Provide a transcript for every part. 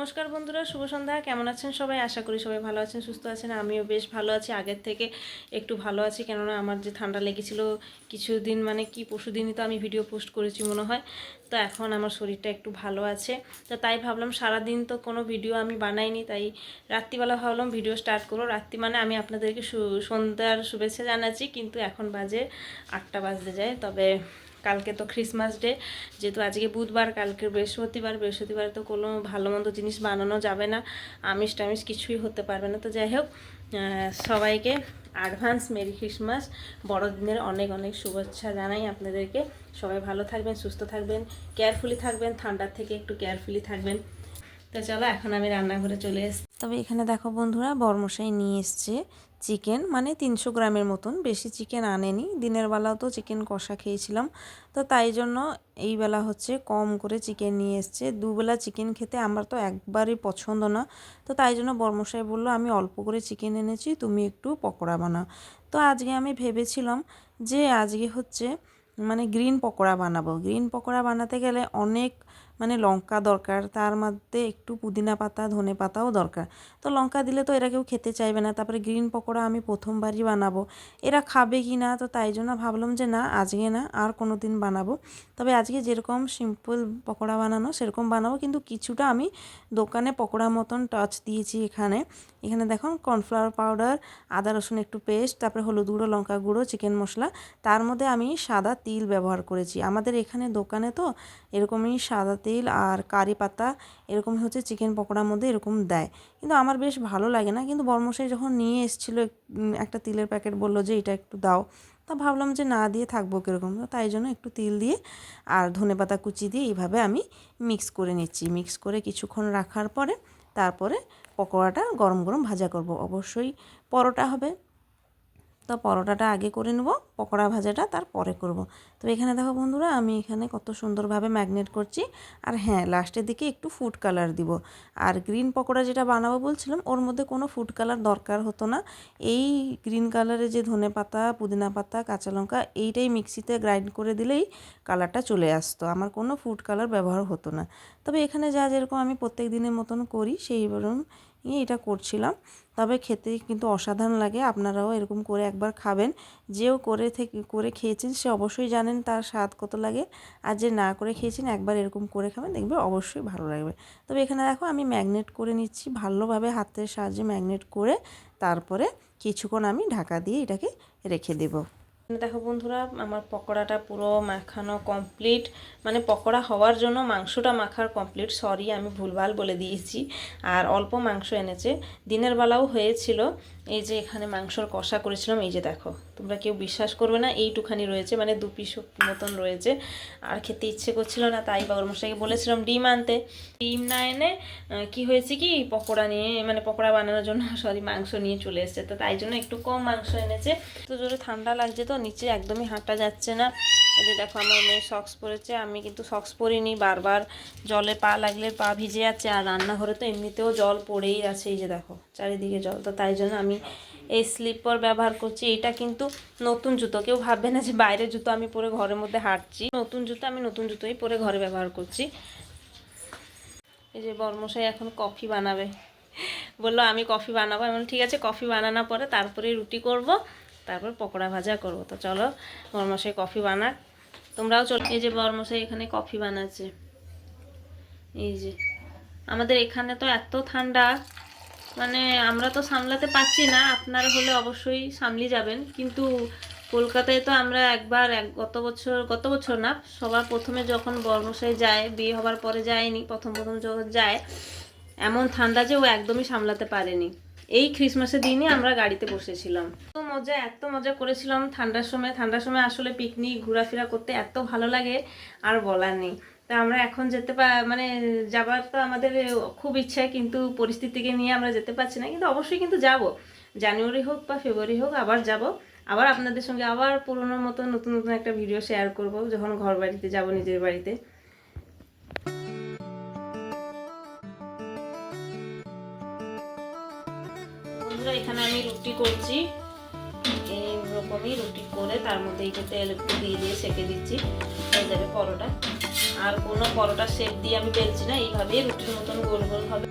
নমস্কার বন্ধুরা, শুভ সন্ধ্যা। কেমন আছেন সবাই? আশা করি সবাই ভালো আছেন, সুস্থ আছেন। আমিও বেশ ভালো আছি, আগের থেকে একটু ভালো আছি। কেননা আমার যে ঠান্ডা লেগেছিল কিছুদিন, মানে কি পরশুদিনই তো আমি ভিডিও পোস্ট করেছি মনে হয়। তো এখন আমার শরীরটা একটু ভালো আছে। তো তাই ভাবলাম সারাদিন তো কোনো ভিডিও আমি বানাইনি, তাই রাত্রিবেলা ভাবলাম ভিডিও স্টার্ট করো। রাত্রি মানে আমি আপনাদেরকে সন্ধ্যার শুভেচ্ছা জানাচ্ছি, কিন্তু এখন বাজে 8টা বাজতে যায়। তবে কালকে তো ক্রিসমাস ডে, যেহেতু আজকে বুধবার, কালকে বৃহস্পতিবারে তো কোনো ভালো মন্দ জিনিস বানানো যাবে না, আমিষ টামিষ কিছুই হতে পারবে না। তো যাই হোক, সবাইকে অ্যাডভান্স মেরি ক্রিসমাস, বড়দিনের অনেক অনেক শুভেচ্ছা জানাই আপনাদেরকে। সবাই ভালো থাকবেন, সুস্থ থাকবেন, কেয়ারফুলি থাকবেন, ঠান্ডার থেকে একটু কেয়ারফুলি থাকবেন। তো চলো, এখন আমি রান্নাঘরে চলে এসেছি। তবে এখানে দেখো বন্ধুরা, বরমশাই নিয়ে এসছে চিকেন, মানে 300 গ্রামের মতন, বেশি চিকেন আনেনি। দিনের বেলাও তো চিকেন কষা খেয়েছিলাম, তো তাই জন্য এই বেলা হচ্ছে কম করে চিকেন নিয়ে এসছে। দুবেলা চিকেন খেতে আমার তো একবারই পছন্দ না, তো তাই জন্য বরমশাই বললো আমি অল্প করে চিকেন এনেছি, তুমি একটু পকোড়া বানাও। তো আজকে আমি ভেবেছিলাম যে আজকে হচ্ছে মানে গ্রিন পকোড়া বানাবো। গ্রিন পকোড়া বানাতে গেলে অনেক মানে লঙ্কা দরকার, তার মধ্যে একটু পুদিনা পাতা, ধনে পাতাও দরকার। তো লঙ্কা দিলে তো এরা কেউ খেতে চাইবে না। তারপরে গ্রিন পকোড়া আমি প্রথমবারই বানাবো, এরা খাবে কি না, তো তাই জন্য ভাবলাম যে না, আজকে না, আর কোনো দিন বানাবো। তবে আজকে যেরকম সিম্পল পকোড়া বানানো সেরকম বানাবো, কিন্তু কিছুটা আমি দোকানে পকোড়া মতন টাচ দিয়েছি। এখানে দেখুন, কর্নফ্লাওয়ার পাউডার, আদা রসুন একটু পেস্ট, তারপরে হলুদ গুঁড়ো, লঙ্কা গুঁড়ো, চিকেন মশলা, তার মধ্যে আমি সাদা তিল ব্যবহার করেছি। আমাদের এখানে দোকানে তো এরকমই সাদা তিল আর কারি পাতা এরকম হচ্ছে চিকেন পকোড়ার মধ্যে এরকম দেয়, কিন্তু আমার বেশ ভালো লাগে না। কিন্তু বর্মশাই যখন নিয়ে এসেছিলো একটা তিলের প্যাকেট, বললো যে এটা একটু দাও, তা ভাবলাম যে না দিয়ে থাকবো কীরকম, তো তাই জন্য একটু তিল দিয়ে আর ধনেপাতা কুচি দিয়ে এইভাবে আমি মিক্স করে নিচ্ছি। মিক্স করে কিছুক্ষণ রাখার পরে তারপরে পকোড়াটা গরম গরম ভাজা করব। অবশ্যই পরোটা হবে, তো পরোটাটা আগে করে নেব, পকোড়া ভাজাটা তারপরে করব। তো এখানে দেখো বন্ধুরা, আমি এখানে কত সুন্দরভাবে ম্যাগনেট করছি। আর হ্যাঁ, লাস্টের দিকে একটু ফুড কালার দিব। আর গ্রিন পকোড়া যেটা বানাবো বলছিলাম, ওর মধ্যে কোনো ফুড কালার দরকার হতো না। এই গ্রিন কালারে যে ধনে পাতা, পুদিনা পাতা, কাঁচা লঙ্কা, এইটাই মিক্সিতে গ্রাইন্ড করে দিলেই কালারটা চলে আসতো, আমার কোনো ফুড কালার ব্যবহার হতো না। তবে এখানে যেরকম আমি প্রত্যেক দিনের মতন করি সেই রকম এটা করছিলাম। তবে খেতে কিন্তু অসাধারণ লাগে, আপনারাও এরকম করে একবার খাবেন। যেও করে খেয়েছেন সে অবশ্যই জানেন তার স্বাদ কত লাগে, আর যে না করে খেয়েছেন একবার এরকম করে খাবেন, দেখবে অবশ্যই ভালো লাগবে। তবে এখানে দেখো, আমি ম্যাগনেট করে নিচ্ছি ভালোভাবে, হাতের সাহায্যে ম্যাগনেট করে তারপরে কিছুক্ষণ আমি ঢাকা দিয়ে এটাকে রেখে দেবো। দেখো বন্ধুরা, আমার পকোড়াটা পুরো মাখানো কমপ্লিট, মানে পকোড়া হওয়ার জন্য মাংসটা মাখার কমপ্লিট, সরি আমি ভুলভাল বলে দিয়েছি। আর অল্প মাংস এনেছে, দিনের বেলাও হয়েছিল। এই যে এখানে মাংসর কষা করেছিলাম, এই যে দেখো, তোমরা কেউ বিশ্বাস করবে না, এইটুখানি রয়েছে, মানে 2 পিস মতন রয়েছে। আর খেতে ইচ্ছে করছিল না, তাই বাবুরমশাইকে বলেছিলাম ডিম আনতে। ডিম না এনে কি হয়েছে কি, পকোড়া নিয়ে, মানে পকোড়া বানানোর জন্য সরি মাংস নিয়ে চলে এসেছে, তো তাই জন্য একটু কম মাংস এনেছে। তো জোরে ঠান্ডা লাগছে, তো নিচে একদমই হাঁটা যাচ্ছে না। এই যে দেখো, আমার মেয়ে সক্স পরেছে, আমি কিন্তু সক্স পরিনি, বারবার জলে পা লাগলে পা ভিজে যাচ্ছে। আর রান্নাঘরে তো এমনিতেও জল পড়েই আছে, এই যে দেখো চারিদিকে জল, তো তাই জন্য আমি এই স্লিপার ব্যবহার করছি। এটা কিন্তু নতুন জুতো, কেউ ভাববে না যে বাইরের জুতো আমি পরে ঘরের মধ্যে হাঁটছি। নতুন জুতো, আমি নতুন জুতোই পরে ঘরে ব্যবহার করছি। এই যে বর্মশাই এখন কফি বানাবে, বললো আমি কফি বানাবো। এমন ঠিক আছে, কফি বানানোর পরে তারপরে রুটি করব, তারপর পকোড়া ভাজা করব। তো চলো, বর্মশাই কফি বানাক, তোমরাও চলো। এই যে বর্মশাই এখানে কফি বানাচ্ছে। এই যে আমাদের এখানে তো এত ঠান্ডা, মানে আমরা তো সামলাতে পারছি না, আপনারা হলে অবশ্যই সামলিয়ে যাবেন। কিন্তু কলকাতায় তো আমরা একবার গত বছর না, সবার প্রথমে যখন বর্মশাই যায়, বিয়ে হবার পরে যায়নি, প্রথম যখন যায়, এমন ঠান্ডা যে ও একদমই সামলাতে পারেনি। এই ক্রিসমাসের দিনই আমরা গাড়িতে বসেছিলাম, এত মজা করেছিলাম ঠান্ডার সময় আসলে পিকনিক ঘোরাফেরা করতে এত ভালো লাগে, আর বলার নেই। তা আমরা এখন মানে যাবার তো আমাদের খুব ইচ্ছা, কিন্তু পরিস্থিতিকে নিয়ে আমরা যেতে পারছি না। কিন্তু অবশ্যই কিন্তু যাব, জানুয়ারি হোক বা ফেব্রুয়ারি হোক, আবার যাব। আবার আপনাদের সঙ্গে আবার পুরোনোর মতো নতুন নতুন একটা ভিডিও শেয়ার করব, যখন ঘর বাড়িতে যাব, নিজের বাড়িতে। বন্ধুরা, এখানে আমি রুটি করছি, এইরকমই রুটি করে তার মধ্যে এই যে তেল একটু দিয়ে সেঁকে দিচ্ছি, হয়ে যাবে পরোটা। আর কোনো পরোটা শেপ দিয়ে আমি বেলছি না, এইভাবেই রুটির মতন গোল গোল হবে।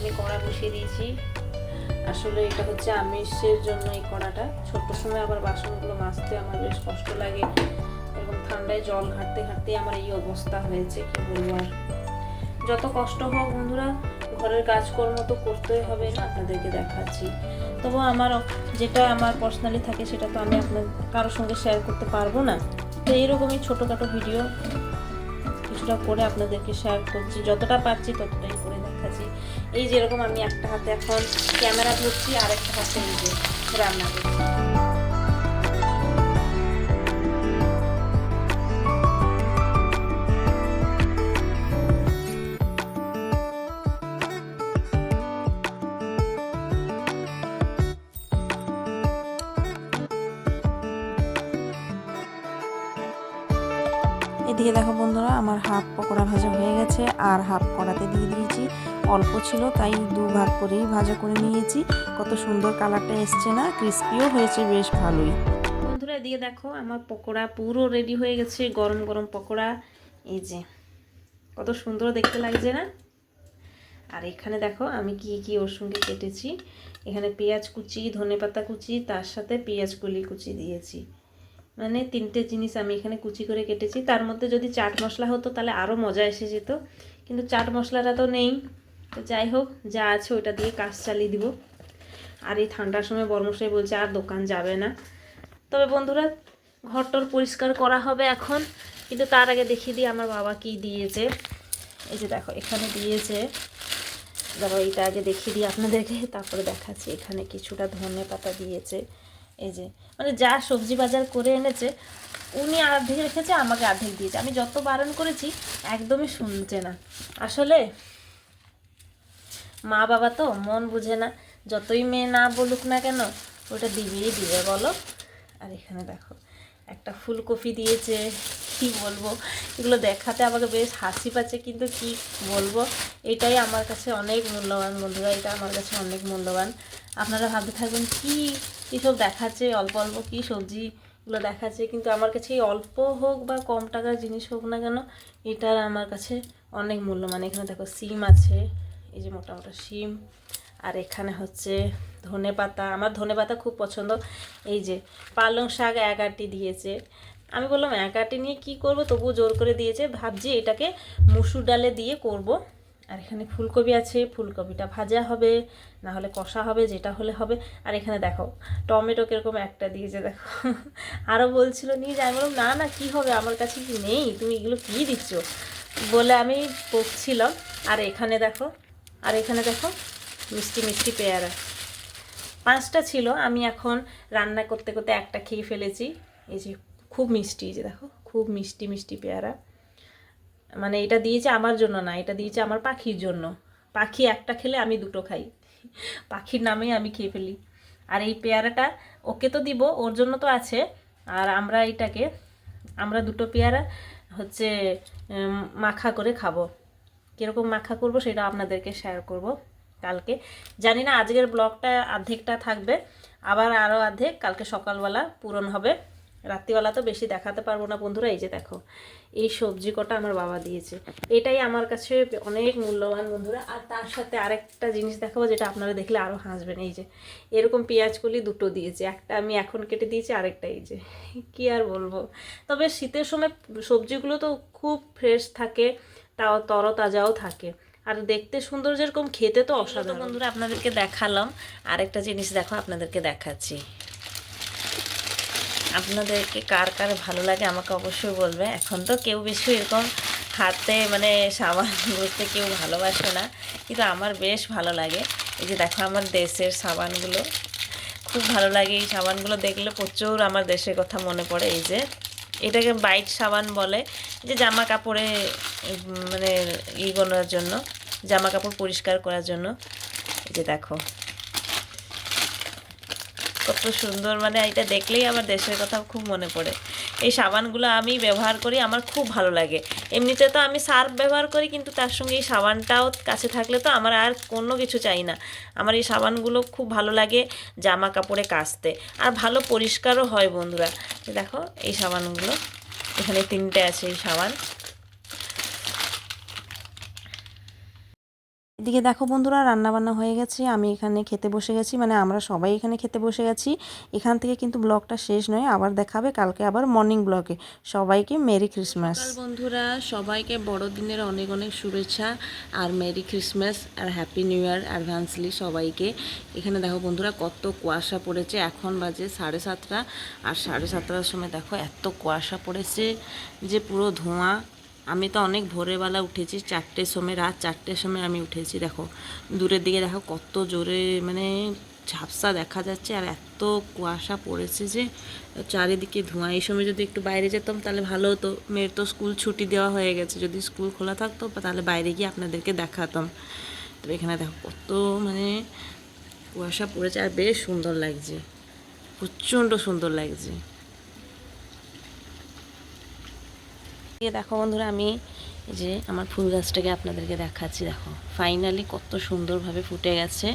আমি কড়া বসিয়ে দিয়েছি। আসলে এটা হচ্ছে আমিষের জন্য এই কড়াটা। ছোট্ট সময় আবার বাসনগুলো মাজতে আমার বেশ কষ্ট লাগে, এবং ঠান্ডায় জল ঘাটতে ঘাটতে আমার এই অবস্থা হয়েছে, কি বলবো আর। যত কষ্ট হোক বন্ধুরা, ঘরের কাজকর্ম তো করতেই হবে না, আপনাদেরকে দেখাচ্ছি। তবু আমার যেটা আমার পার্সোনালি থাকে সেটা তো আমি আপনার কারোর সঙ্গে শেয়ার করতে পারবো না। তো এইরকমই ছোটোখাটো ভিডিও কিছুটা করে আপনাদেরকে শেয়ার করছি, যতটা পারছি ততটাই করে দেখাচ্ছি। এই যেরকম আমি একটা হাতে এখন ক্যামেরা ধরছি, আর একটা হাতে এই যে রান্না করছি। এদিকে দেখো বন্ধুরা, আমার হাফ পকোড়া ভাজা হয়ে গেছে, আর হাফ কড়াতে দিয়ে দিয়েছি। অল্প ছিল তাই দুভাগ করেই ভাজা করে নিয়েছি। কত সুন্দর কালারটা এসছে না, ক্রিস্পিও হয়েছে বেশ ভালোই। বন্ধুরা এদিকে দেখো আমার পকোড়া পুরো রেডি হয়ে গেছে, গরম গরম পকোড়া। এই যে কত সুন্দর দেখতে লাগছে না। আর এখানে দেখো আমি কি কি ওর সঙ্গে কেটেছি। এখানে পেঁয়াজ কুচি, ধনেপাতা কুচি, তার সাথে পেঁয়াজ কলি কুচি দিয়েছি। মানে 3টে জিনিস আমি এখানে কুচি করে কেটেছি। তার মধ্যে যদি চাট মশলা হতো তাহলে আরও মজা এসে যেত, কিন্তু চাট মশলাটা তো নেই। তো যাই হোক, যা আছে ওটা দিয়ে কাজ চালিয়ে দিব। আর এই ঠান্ডার সময় বর্মশাই বলছে আর দোকান যাবে না। তবে বন্ধুরা ঘরটর পরিষ্কার করা হবে এখন, কিন্তু তার আগে দেখিয়ে দিই আমার বাবা কি দিয়েছে। এই যে দেখো এখানে দিয়েছে, দেখো এইটা আগে দেখিয়ে দিই আপনাদেরকে, তারপরে দেখাচ্ছি। এখানে কিছুটা ধনেপাতা দিয়েছে। এই যে মানে যা সবজি বাজার করে এনেছে উনি অর্ধেক রেখেছে, আমাকে অর্ধেক দিয়েছে। আমি যত বারণ করেছি একদমই শুনছে না। আসলে মা বাবা তো মন বুঝে না, যতই মেয়ে না বলুক না কেন ওটা দিবেই দিবে বলো। আর এখানে দেখো একটা ফুলকপি দিয়েছে। কি বলবো, এগুলো দেখাতে আমাকে বেশ হাসি পাচ্ছে, কিন্তু কি বলবো, এটাই আমার কাছে অনেক মূল্যবান বন্ধুরা, এটা আমার কাছে অনেক মূল্যবান। আপনারা ভাবতে থাকবেন কি সব দেখাচ্ছে, অল্প অল্প কি সবজিগুলো দেখাচ্ছে, কিন্তু আমার কাছে এই অল্প হোক বা কম টাকার জিনিস হোক না কেন, এটার আমার কাছে অনেক মূল্যবান। এখানে দেখো সিম আছে, এই যে মোটা মোটা সিম। আর এখানে হচ্ছে ধনেপাতা, আমার ধনেপাতা খুব পছন্দ। এই যে পালং শাক 1 আঁটি দিয়েছে। আমি বললাম 1 আঁটি নিয়ে কি করব, তবুও জোর করে দিয়েছে। ভাবছি এটাকে মুসুর ডালে দিয়ে করব। আর এখানে ফুলকপি আছে, ফুলকপিটা ভাজা হবে, না হলে কষা হবে, যেটা হলে হবে। আর এখানে দেখো টমেটো কীরকম একটা দিয়েছে দেখো। আরও বলছিল নিয়ে যাই, বললাম না না কী হবে, আমার কাছে কি নেই, তুমি এগুলো কী দিচ্ছ বলে আমি বকছিলাম। আর এখানে দেখো, মিষ্টি মিষ্টি পেয়ারা 5টা ছিল। আমি এখন রান্না করতে করতে একটা খেয়ে ফেলেছি। এই যে খুব মিষ্টি, এই যে দেখো খুব মিষ্টি মিষ্টি পেয়ারা। মানে এটা দিয়েছে আমার জন্য না, এটা দিয়েছে আমার পাখির জন্য। পাখি একটা খেলে আমি 2টো খাই, পাখির নামেই আমি খেয়ে ফেলি। আর এই পেয়ারাটা ওকে তো দিব, ওর জন্য তো আছে। আর আমরা 2টো পেয়ারা হচ্ছে মাখা করে খাবো। কীরকম মাখা করব সেটা আপনাদেরকে শেয়ার করব কালকে। জানি না আজকের ব্লগটা অর্ধেকটা থাকবে, আবার আরও অর্ধেক কালকে সকালবেলা পূরণ হবে। রাত্রিবেলা তো বেশি দেখাতে পারবো না বন্ধুরা। এই যে দেখো এই সবজি কটা আমার বাবা দিয়েছে, এটাই আমার কাছে অনেক মূল্যবান বন্ধুরা। আর তার সাথে আরেকটা জিনিস দেখাবো যেটা আপনারা দেখলে আরও হাসবেন। এই যে এরকম পেঁয়াজ কলি 2টো দিয়েছে, একটা আমি এখন কেটে দিয়েছি, আরেকটা এই যে। কি আর বলবো, তবে শীতের সময় সবজিগুলো তো খুব ফ্রেশ থাকে, তাও তরতাজাও থাকে, আর দেখতে সুন্দর যেরকম, খেতে তো অসাধারণ। বন্ধুরা আপনাদেরকে দেখালাম, আরেকটা জিনিস দেখো আপনাদেরকে দেখাচ্ছি। আপনাদেরকে কার কার ভালো লাগে আমাকে অবশ্যই বলবে। এখন তো কেউ বেশি এরকম হাতে মানে সাবান ঘষতে কেউ ভালোবাসে না, কিন্তু আমার বেশ ভালো লাগে। এই যে দেখো আমার দেশের সাবানগুলো খুব ভালো লাগে। এই সাবানগুলো দেখলে প্রচুর আমার দেশের কথা মনে পড়ে। এই যে এটাকে বাইট সাবান বলে, যে জামা কাপড়ে মানে করার জন্য, জামা কাপড় পরিষ্কার করার জন্য। এই যে দেখো কত সুন্দর, মানে এটা দেখলেই আমার দেশের কথা খুব মনে পড়ে। এই সাবানগুলো আমি ব্যবহার করি, আমার খুব ভালো লাগে। এমনিতে তো আমি সার্ফ ব্যবহার করি, কিন্তু তার সঙ্গে এই সাবানটাও কাছে থাকলে তো আমার আর কোনো কিছু চাই না। আমার এই সাবানগুলো খুব ভালো লাগে জামা কাপড়ে কাচতে, আর ভালো পরিষ্কারও হয় বন্ধুরা। দেখো এই সাবানগুলো, এখানে 3টে আছে এই সাবান। এদিকে দেখো বন্ধুরা, রান্নাবান্না হয়ে গেছে, আমি এখানে খেতে বসে গেছি, মানে আমরা সবাই এখানে খেতে বসে গেছি। এখান থেকে কিন্তু ব্লগটা শেষ নয়, আবার দেখাবে কালকে আবার মর্নিং ব্লগে। সবাইকে মেরি ক্রিসমাস। বন্ধুরা, সবাইকে বড়দিনের অনেক অনেক শুভেচ্ছা আর মেরি ক্রিসমাস আর হ্যাপি নিউ ইয়ার অ্যাডভান্সলি সবাইকে। এখানে দেখো বন্ধুরা কত কুয়াশা পড়েছে, এখন বাজে 7:30, আর 7:30টার সময় দেখো এত কুয়াশা পড়েছে যে পুরো ধোঁয়া। আমি তো অনেক ভোরবেলা উঠেছি, 4টের সময়, রাত 4টের সময় আমি উঠেছি। দেখো দূরের দিকে দেখো কত জোরে মানে ঝাপসা দেখা যাচ্ছে, আর এত কুয়াশা পড়েছে যে চারিদিকে ধোঁয়া। এই সময় যদি একটু বাইরে যেতাম তাহলে ভালো হতো। মেয়ের তো স্কুল ছুটি দেওয়া হয়ে গেছে, যদি স্কুল খোলা থাকতো তাহলে বাইরে গিয়ে আপনাদেরকে দেখাতাম। তবে এখানে দেখো কত মানে কুয়াশা পড়েছে, আর বেশ সুন্দর লাগছে, প্রচণ্ড সুন্দর লাগছে। দেখো বন্ধুরা, আমি এই যে আমার ফুল গাছটাকে আপনাদেরকে দেখাচ্ছি। দেখো ফাইনালি কত সুন্দরভাবে ফুটে গেছে।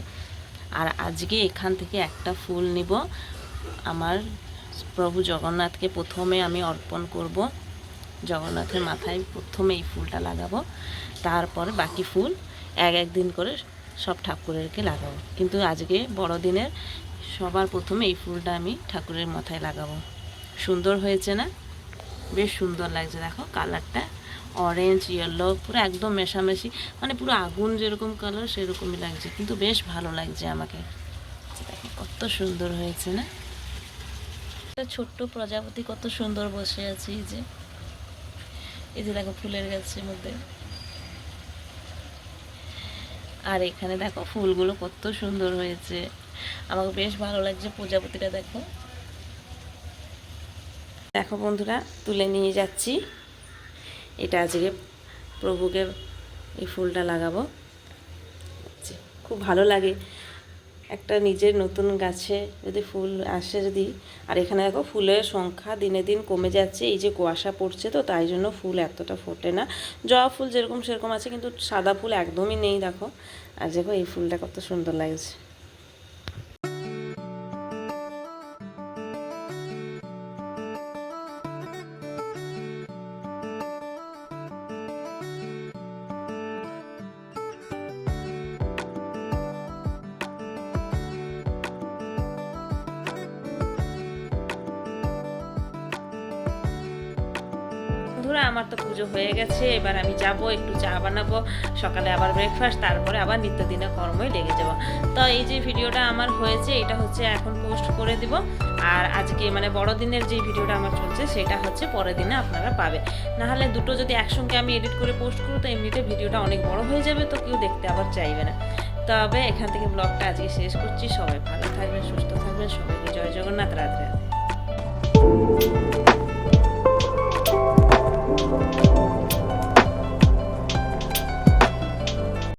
আর আজকে এখান থেকে একটা ফুল নিব, আমার প্রভু জগন্নাথকে প্রথমে আমি অর্পণ করব। জগন্নাথের মাথায় প্রথমে এই ফুলটা লাগাবো, তারপরে বাকি ফুল একদিন করে সব ঠাকুরেরকে লাগাবো। কিন্তু আজকে বড়দিনের সবার প্রথমে এই ফুলটা আমি ঠাকুরের মাথায় লাগাবো। সুন্দর হয়েছে না? বেশ সুন্দর লাগছে। দেখো কালারটা অরেঞ্জ ইয়েলো পুরো একদম মেশামেশি, মানে পুরো আগুন যেরকম কালার সেরকমই লাগছে, কিন্তু বেশ ভালো লাগছে আমাকে। দেখো কত সুন্দর হয়েছে না? ছোট্ট প্রজাপতি কত সুন্দর বসে আছে। এই যে দেখো ফুলের গাছের মধ্যে, আর এখানে দেখো ফুলগুলো কত সুন্দর হয়েছে, আমাকে বেশ ভালো লাগছে প্রজাপতিটা। দেখো দেখো বন্ধুরা, তুলে নিয়ে যাচ্ছি। এটা আজকে প্রভুকে এই ফুলটা লাগাবো। খুব ভালো লাগে একটা নিজের নতুন গাছে যদি ফুল আসে যদি। আর এখানে দেখো ফুলের সংখ্যা দিনে দিন কমে যাচ্ছে, এই যে কুয়াশা পড়ছে তো তাই জন্য ফুল এতটা ফোটে না। জবা ফুল যেরকম সেরকম আছে, কিন্তু সাদা ফুল একদমই নেই। দেখো আর দেখো এই ফুলটা কত সুন্দর লাগছে। বন্ধুরা, আমার তো পুজো হয়ে গেছে, এবার আমি যাব একটু চা বানাবো, সকালে আবার ব্রেকফাস্ট, তারপরে আবার নিত্যদিনের কর্মই লেগে যাব। তো এই যে ভিডিওটা আমার হয়েছে এটা হচ্ছে এখন পোস্ট করে দিব। আর আজকে মানে বড়দিনের যে ভিডিওটা আমার চলছে সেটা হচ্ছে পরের দিনে আপনারা পাবে। নাহলে দুটো যদি একসঙ্গে আমি এডিট করে পোস্ট করব তো এমনিতে ভিডিওটা অনেক বড় হয়ে যাবে, তো কেউ দেখতে আবার চাইবে না। তবে এখান থেকে ব্লগটা আজকে শেষ করছি। সবাই ভালো থাকবেন, সুস্থ থাকবেন, সবাইকে জয় জগন্নাথ, রাধে রাধে।